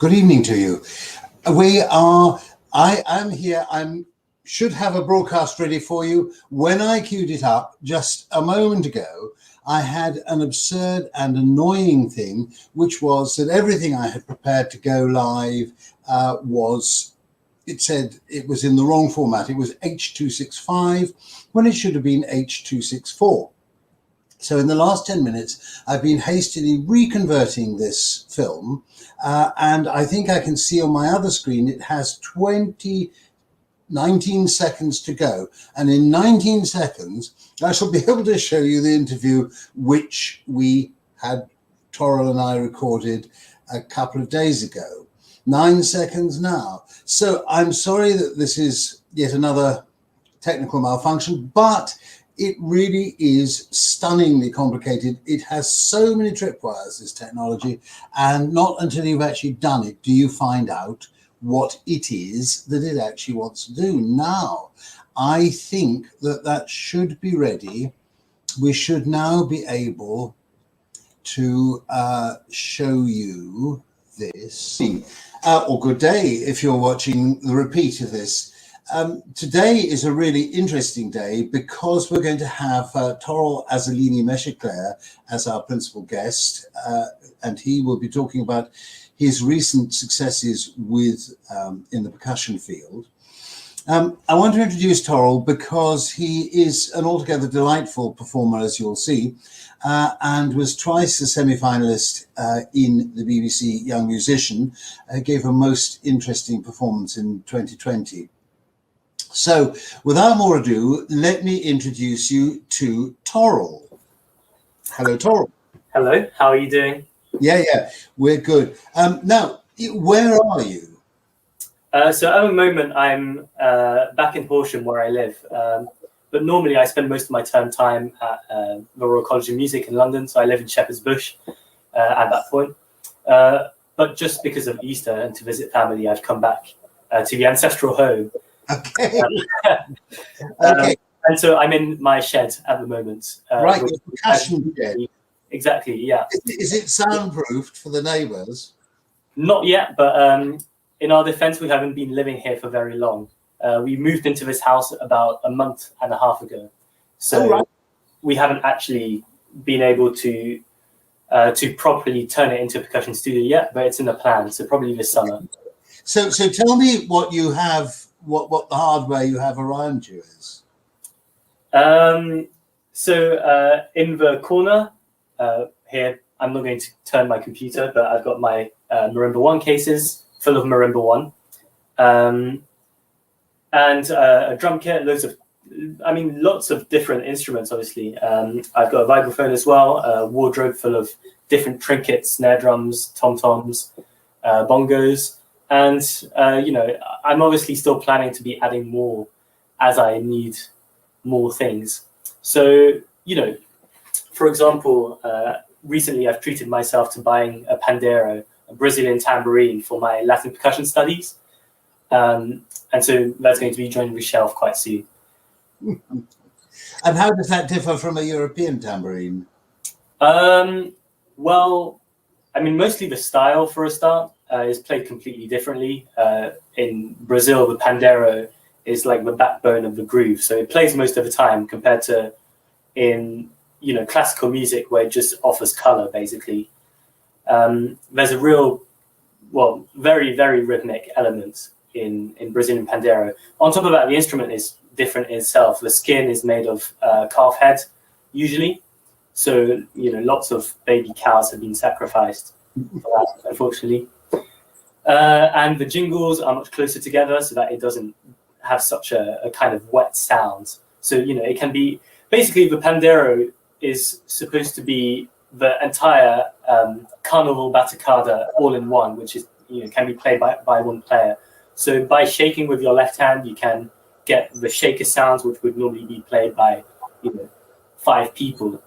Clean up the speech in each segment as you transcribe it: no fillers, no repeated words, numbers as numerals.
Good evening to you. I am here. Should have a broadcast ready for you. When I queued it up just a moment ago, I had an absurd and annoying thing, which was that everything I had prepared to go live it said it was in the wrong format. It was H.265 when it should have been H.264. So in the last 10 minutes, I've been hastily reconverting this film, and I think I can see on my other screen it has 19 seconds to go. And in 19 seconds, I shall be able to show you the interview which we had, Toril and I recorded a couple of days ago. 9 seconds now. So I'm sorry that this is yet another technical malfunction, but it really is stunningly complicated. It has so many tripwires, this technology, and not until you've actually done it do you find out what it is that it actually wants to do. Now, I think that should be ready. We should now be able to show you this. Or good day if you're watching the repeat of this. Today is a really interesting day because we're going to have Toril Azzalini-Machecler as our principal guest, and he will be talking about his recent successes with in the percussion field. I want to introduce Toril because he is an altogether delightful performer, as you'll see, and was twice a semi-finalist in the BBC Young Musician. Gave a most interesting performance in 2020. So, without more ado, let me introduce you to Toril. Hello, Toril. Hello, how are you doing? Yeah, we're good. Now, where are you? So at the moment, I'm back in Horsham, where I live. But normally, I spend most of my term time at the Royal College of Music in London. So I live in Shepherd's Bush at that point. But just because of Easter and to visit family, I've come back to the ancestral home. Okay. Okay. And so I'm in my shed at the moment. Right, your percussion shed. Exactly, yeah. Is it soundproofed for the neighbours? Not yet, but in our defence, we haven't been living here for very long. We moved into this house about a month and a half ago. So we haven't actually been able to properly turn it into a percussion studio yet, but it's in the plan, so probably this summer. So tell me what you have, what the hardware you have around you is. So in the corner here, I'm not going to turn my computer, but I've got my Marimba 1 cases full of Marimba 1. And a drum kit, lots of different instruments, obviously. I've got a vibraphone as well, a wardrobe full of different trinkets, snare drums, tom-toms, bongos. And, I'm obviously still planning to be adding more as I need more things. So, for example, recently I've treated myself to buying a pandero, a Brazilian tambourine for my Latin percussion studies. And so that's going to be joining the shelf quite soon. And how does that differ from a European tambourine? Well, mostly the style for a start is played completely differently. In Brazil, the pandero is like the backbone of the groove. So it plays most of the time compared to in, classical music where it just offers color, basically. There's a real, very, very rhythmic element in Brazilian pandero. On top of that, the instrument is different in itself. The skin is made of calf head, usually. So, lots of baby cows have been sacrificed for that, unfortunately. And the jingles are much closer together so that it doesn't have such a kind of wet sound. So, it can be, basically the pandero is supposed to be the entire carnival batucada all in one, which is, can be played by one player. So by shaking with your left hand, you can get the shaker sounds, which would normally be played by, 5 people.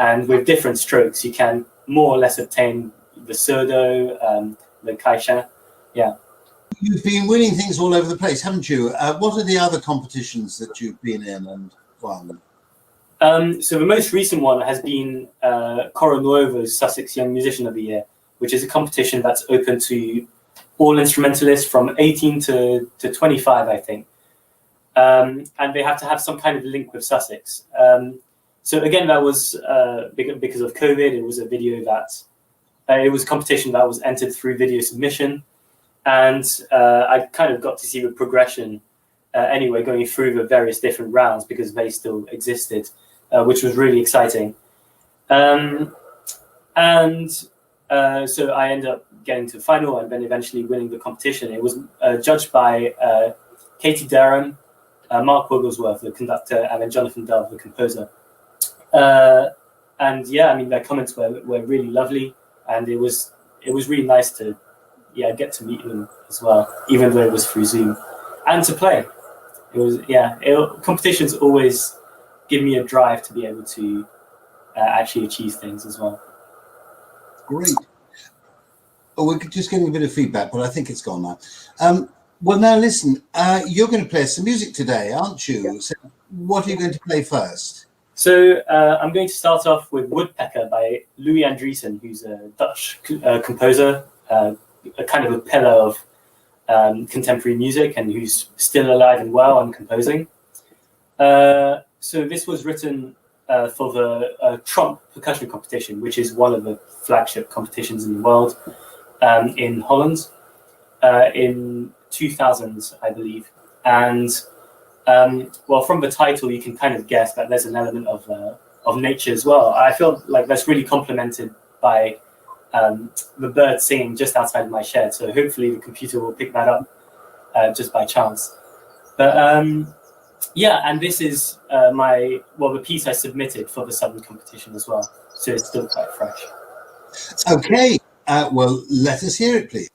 And with different strokes, you can more or less obtain the surdo, the caixin. Yeah. You've been winning things all over the place, haven't you? What are the other competitions that you've been in and won? So the most recent one has been Coro Nuovo's Sussex Young Musician of the Year, which is a competition that's open to all instrumentalists from 18 to 25, I think. And they have to have some kind of link with Sussex. So again, that was because of COVID. It was a video that it was a competition that was entered through video submission, and I kind of got to see the progression anyway, going through the various different rounds because they still existed, which was really exciting. So I ended up getting to the final and then eventually winning the competition. It was judged by Katie Derham, Mark Wigglesworth, the conductor, and then Jonathan Dove, the composer. And yeah, I mean, their comments were really lovely, and it was really nice to get to meet them as well, even though it was through Zoom, and to play. It was competitions always give me a drive to be able to actually achieve things as well. Great. Oh, we're just getting a bit of feedback, but I think it's gone now. Well, now listen, you're going to play some music today, aren't you? Yeah. So what are you going to play first? So I'm going to start off with Woodpecker by Louis Andriessen, who's a Dutch composer, a kind of a pillar of contemporary music, and who's still alive and well and composing. So this was written for the Tromp percussion competition, which is one of the flagship competitions in the world, in Holland, in 2000, I believe. And well, from the title, you can kind of guess that there's an element of nature as well. I feel like that's really complemented by the bird singing just outside of my shed. So hopefully the computer will pick that up just by chance. But yeah, and this is the piece I submitted for the Southern competition as well. So it's still quite fresh. Okay, well, let us hear it, please.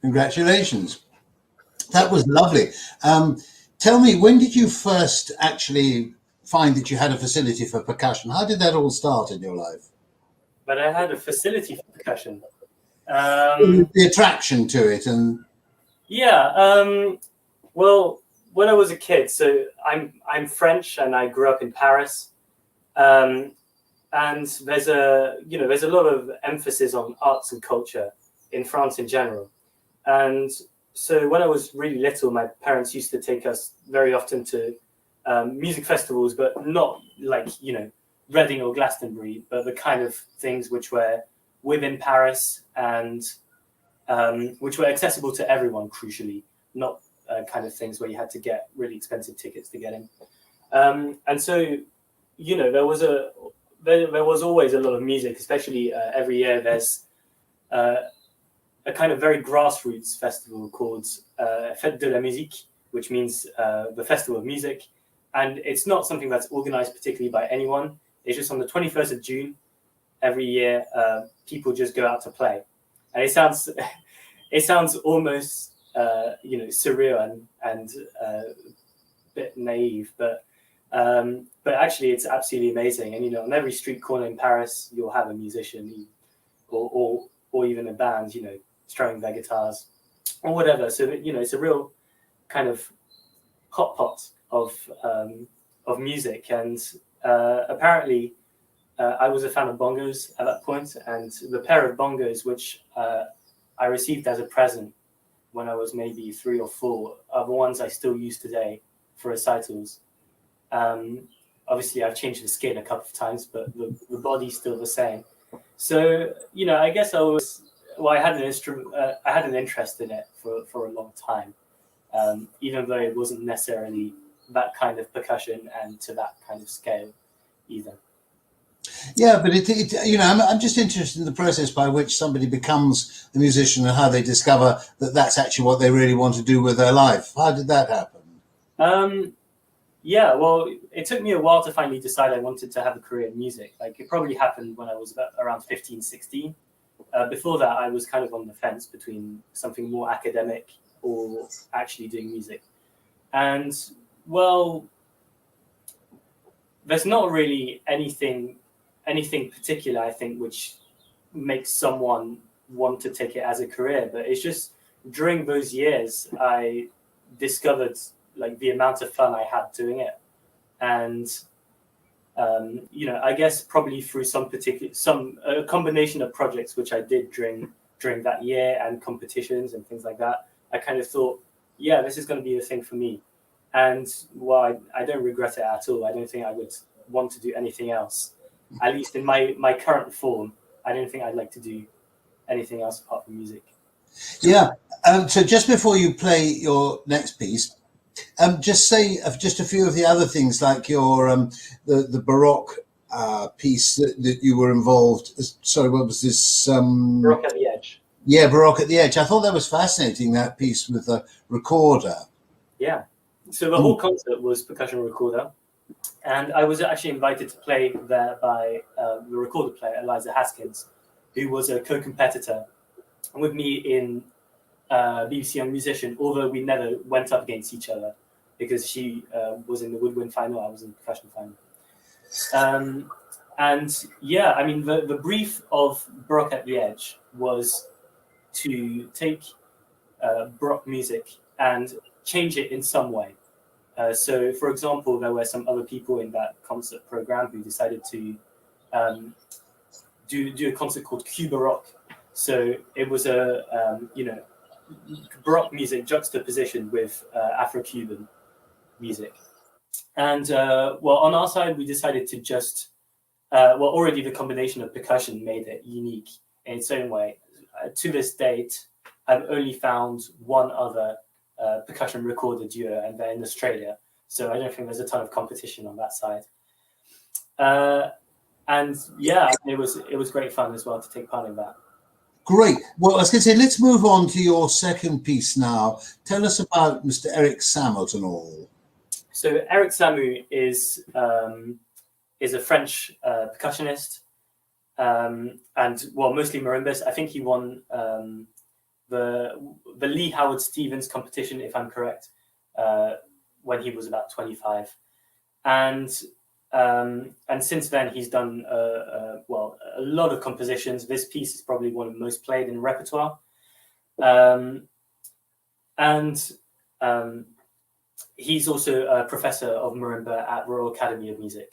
Congratulations. That was lovely. Tell me, when did you first actually find that you had a facility for percussion? How did that all start in your life? But I had a facility for percussion. The attraction to it, and well, when I was a kid, so I'm French and I grew up in Paris, and there's a lot of emphasis on arts and culture in France in general, and so when I was really little, my parents used to take us very often to music festivals, but not like Reading or Glastonbury, but the kind of things which were within Paris and which were accessible to everyone, crucially, not kind of things where you had to get really expensive tickets to get in. And so, there was always a lot of music, especially every year there's a kind of very grassroots festival called Fête de la Musique, which means the Festival of Music. And it's not something that's organized particularly by anyone. It's just on the 21st of June every year, people just go out to play. And it sounds almost surreal and a bit naive, but actually it's absolutely amazing. And on every street corner in Paris, you'll have a musician or even a band, strumming their guitars or whatever. So it's a real kind of hot pot of music. And apparently, I was a fan of bongos at that point, and the pair of bongos which I received as a present when I was maybe 3 or 4 are the ones I still use today for recitals. Obviously, I've changed the skin a couple of times, but the body's still the same. So I guess I had an interest in it for a long time, even though it wasn't necessarily that kind of percussion and to that kind of scale either. Yeah, but I'm just interested in the process by which somebody becomes a musician and how they discover that that's actually what they really want to do with their life. How did that happen? Yeah, well, it took me a while to finally decide I wanted to have a career in music. Like, it probably happened when I was around 15, 16. Before that, I was kind of on the fence between something more academic or actually doing music. And, well, there's not really anything particular, I think, which makes someone want to take it as a career. But it's just during those years, I discovered like the amount of fun I had doing it. And, I guess probably through a combination of projects which I did during that year and competitions and things like that, I kind of thought, yeah, this is going to be the thing for me. And well, I don't regret it at all. I don't think I would want to do anything else. At least in my current form, I don't think I'd like to do anything else apart from music. Yeah. So just before you play your next piece, just say just a few of the other things, like your the Baroque piece that you were involved. Sorry, what was this? Baroque at the Edge. Yeah, Baroque at the Edge. I thought that was fascinating, that piece with the recorder. Yeah. So the whole concert was percussion recorder, and I was actually invited to play there by the recorder player Eliza Haskins, who was a co-competitor with me in BBC Young Musician, although we never went up against each other because she was in the woodwind final, I was in the percussion final. And yeah, I mean, the brief of Baroque at the Edge was to take Baroque music and change it in some way. So, for example, there were some other people in that concert program who decided to do a concert called Q-Baroque. So it was a Baroque music juxtaposition with Afro-Cuban music. And well, on our side, we decided to just already the combination of percussion made it unique in its own way. To this date, I've only found one other percussion recorder duo, and they're in Australia. So I don't think there's a ton of competition on that side. And yeah, it was great fun as well to take part in that. Great. Well, I was going to say, let's move on to your second piece now. Tell us about Mr. Erik Sammut and all. So Erik Sammut is a French percussionist, and well, mostly marimbas. I think he won the Lee Howard Stevens competition, if I'm correct, when he was about 25, and since then he's done a lot of compositions. This piece is probably one of the most played in repertoire, and he's also a professor of marimba at Royal Academy of Music.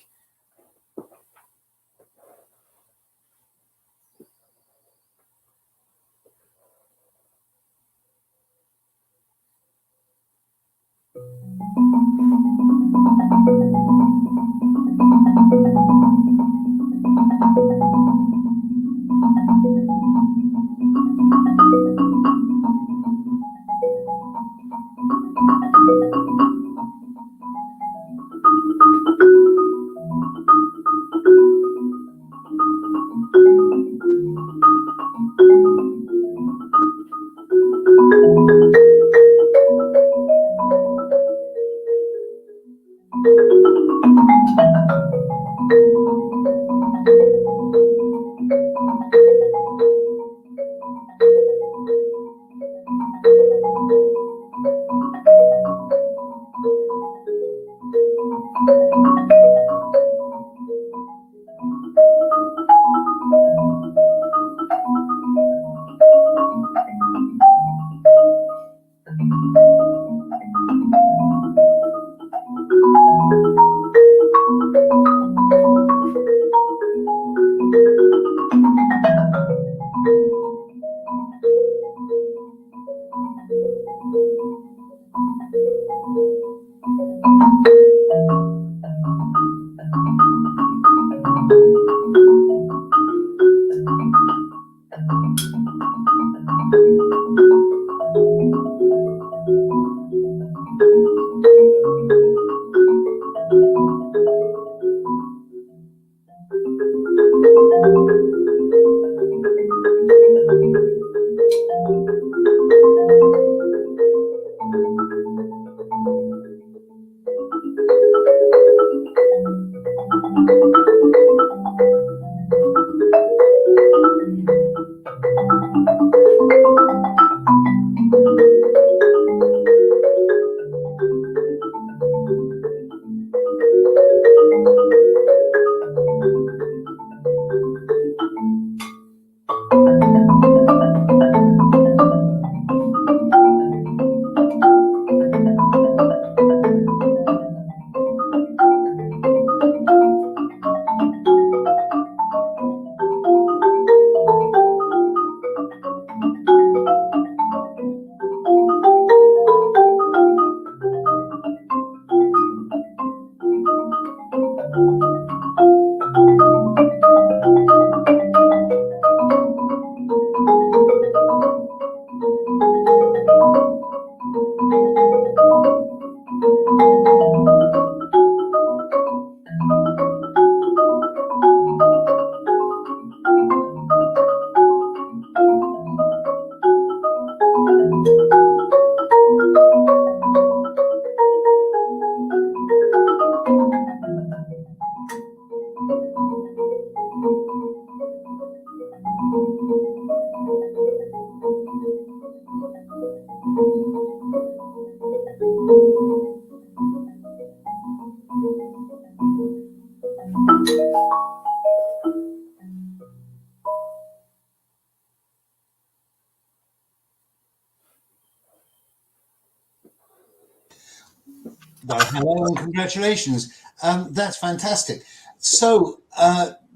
Well, hello and congratulations. That's fantastic. So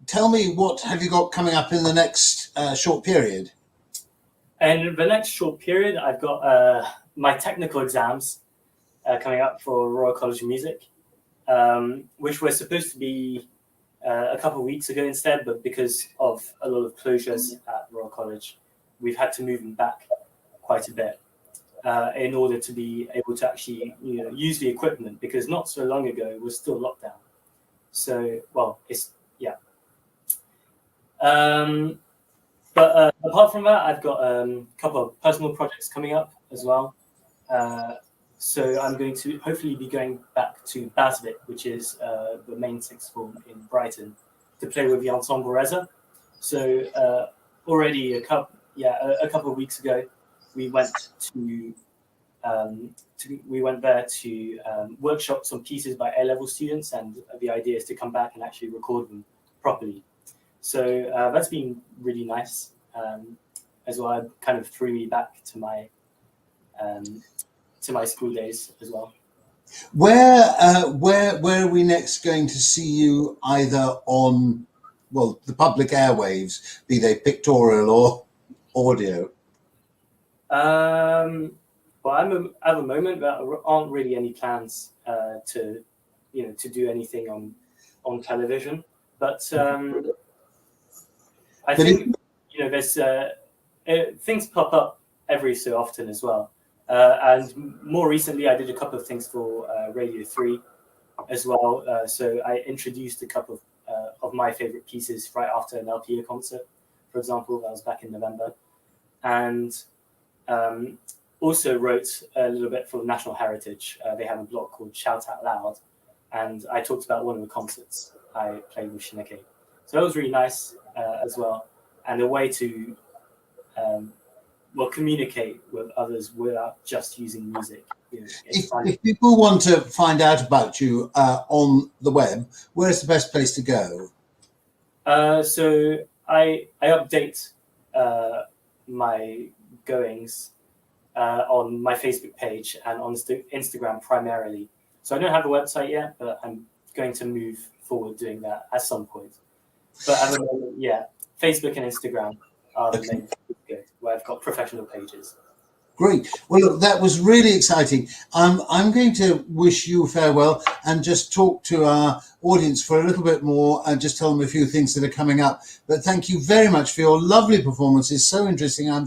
tell me, what have you got coming up in the next short period? And the next short period, I've got my technical exams coming up for Royal College of Music, which were supposed to be a couple of weeks ago instead, but because of a lot of closures at Royal College, we've had to move them back quite a bit in order to be able to actually use the equipment, because not so long ago it was still locked down. So, well, But apart from that, I've got a couple of personal projects coming up as well. So I'm going to hopefully be going back to Basvik, which is the main sixth form in Brighton, to play with the Ensemble Reza. So already a couple of weeks ago, we went there to workshop some pieces by A-level students, and the idea is to come back and actually record them properly. So that's been really nice as well. It kind of threw me back to my school days as well. Where are we next going to see you, either on, well, the public airwaves, be they pictorial or audio? Well, at the moment there aren't really any plans to do anything on television, but I think there's things pop up every so often as well. And more recently, I did a couple of things for Radio 3 as well. So I introduced a couple of my favorite pieces right after an LPA concert, for example. That was back in November. And also wrote a little bit for National Heritage. They have a blog called Shout Out Loud. And I talked about one of the concerts I played with Shineke. So that was really nice as well. And a way to communicate with others without just using music. If people want to find out about you on the web, where's the best place to go? So I update my goings on my Facebook page and on Instagram primarily. So I don't have a website yet, but I'm going to move forward doing that at some point. But at the moment, Facebook and Instagram are the main good, where I've got professional pages. Great. Well, look, that was really exciting. I'm going to wish you farewell and just talk to our audience for a little bit more and just tell them a few things that are coming up. But thank you very much for your lovely performances. So interesting. I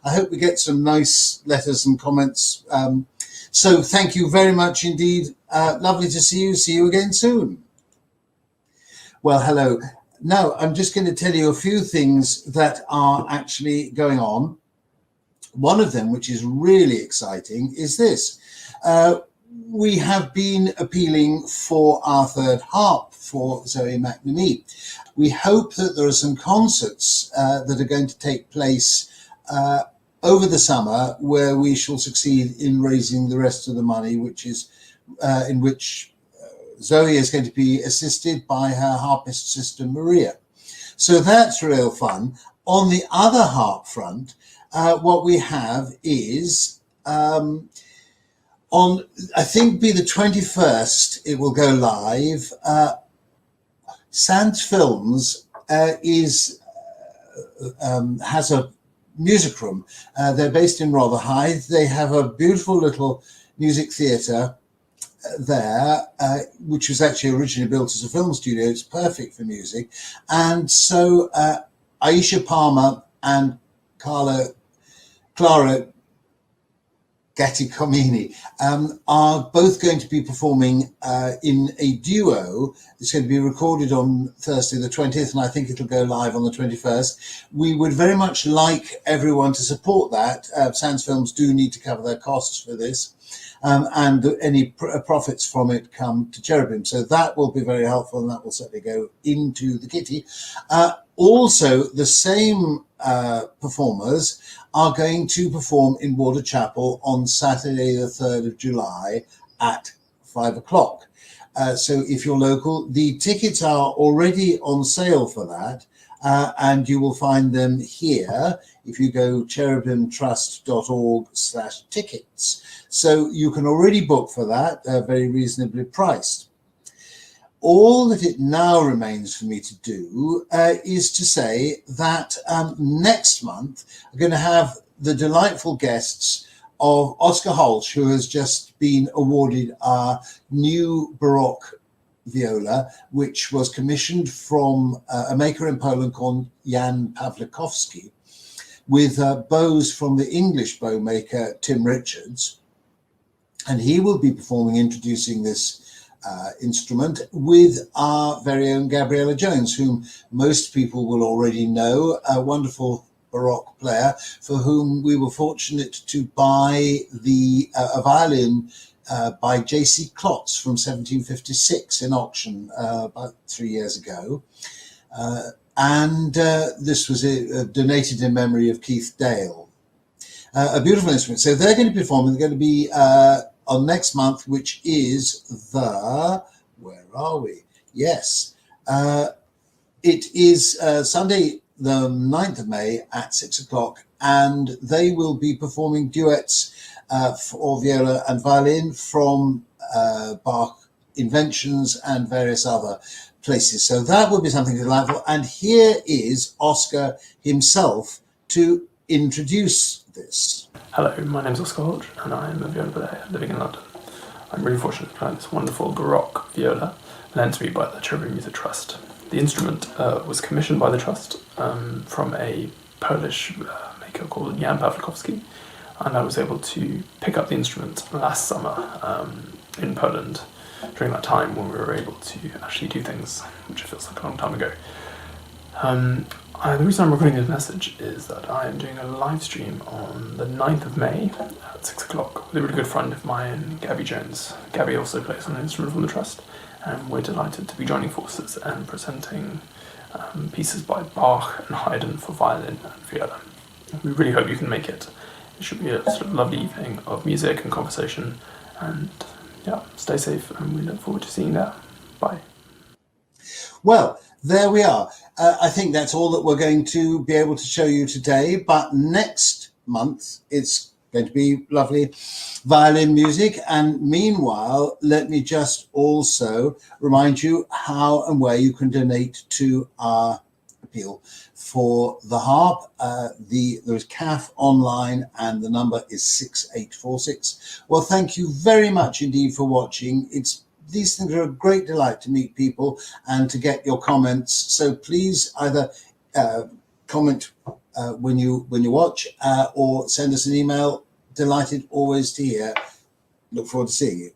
hope we get some nice letters and comments. So thank you very much indeed. Lovely to see you. See you again soon. Well, hello. Now, I'm just going to tell you a few things that are actually going on. One of them, which is really exciting, is this. We have been appealing for our third harp for Zoe McNamee. We hope that there are some concerts that are going to take place over the summer where we shall succeed in raising the rest of the money, which is in which Zoe is going to be assisted by her harpist sister Maria. So that's real fun. On the other harp front, what we have is on, I think, be the 21st, it will go live. Sands Films has a music room. They're based in Rotherhithe. They have a beautiful little music theatre there, which was actually originally built as a film studio. It's perfect for music. And so Aisha Palmer and Clara Gatticomini are both going to be performing in a duo. It's going to be recorded on Thursday the 20th, and I think it'll go live on the 21st. We would very much like everyone to support that. Sands Films do need to cover their costs for this, and any profits from it come to Cherubim. So that will be very helpful, and that will certainly go into the kitty. Also, the same performers are going to perform in Wardour Chapel on Saturday the 3rd of July at 5 o'clock. So if you're local, the tickets are already on sale for that. and you will find them here if you go cherubimtrust.org/tickets. So you can already book for that, very reasonably priced. All that it now remains for me to do is to say that next month I'm going to have the delightful guests of Oscar Holsch, who has just been awarded our new Baroque viola, which was commissioned from a maker in Poland called Jan Pawlikowski, with bows from the English bow maker Tim Richards. And he will be performing, introducing this instrument with our very own Gabriella Jones, whom most people will already know, a wonderful Baroque player for whom we were fortunate to buy a violin by J.C. Klotz from 1756 in auction about 3 years ago. And this was donated in memory of Keith Dale. A beautiful instrument. So they're going to be performing. They're going to be on next month, which is where are we? Yes. It is Sunday, the 9th of May at 6 o'clock, and they will be performing duets for viola and violin from Bach Inventions and various other places. So that will be something delightful. And here is Oscar himself to introduce this. Hello, my name is Oscar Holsch, and I'm a viola player living in London. I'm really fortunate to play this wonderful Baroque viola lent to me by the Cherubim Music Trust. The instrument was commissioned by the Trust from a Polish maker called Jan Pawlikowski, and I was able to pick up the instrument last summer in Poland during that time when we were able to actually do things, which feels like a long time ago. The reason I'm recording this message is that I am doing a live stream on the 9th of May at 6 o'clock with a really good friend of mine, Gabby Jones. Gabby also plays on an instrument from the Trust, and we're delighted to be joining forces and presenting pieces by Bach and Haydn for violin and viola. We really hope you can make it. It should be a sort of lovely evening of music and conversation, and yeah, stay safe, and we look forward to seeing you there. Bye. Well, there we are. I think that's all that we're going to be able to show you today, but next month it's going to be lovely violin music. And meanwhile, let me just also remind you how and where you can donate to our appeal for the harp. There is CAF online and the number is 6846. Well, thank you very much indeed for watching. These things are a great delight to meet people and to get your comments. So please either comment when you watch or send us an email. Delighted always to hear. Look forward to seeing you.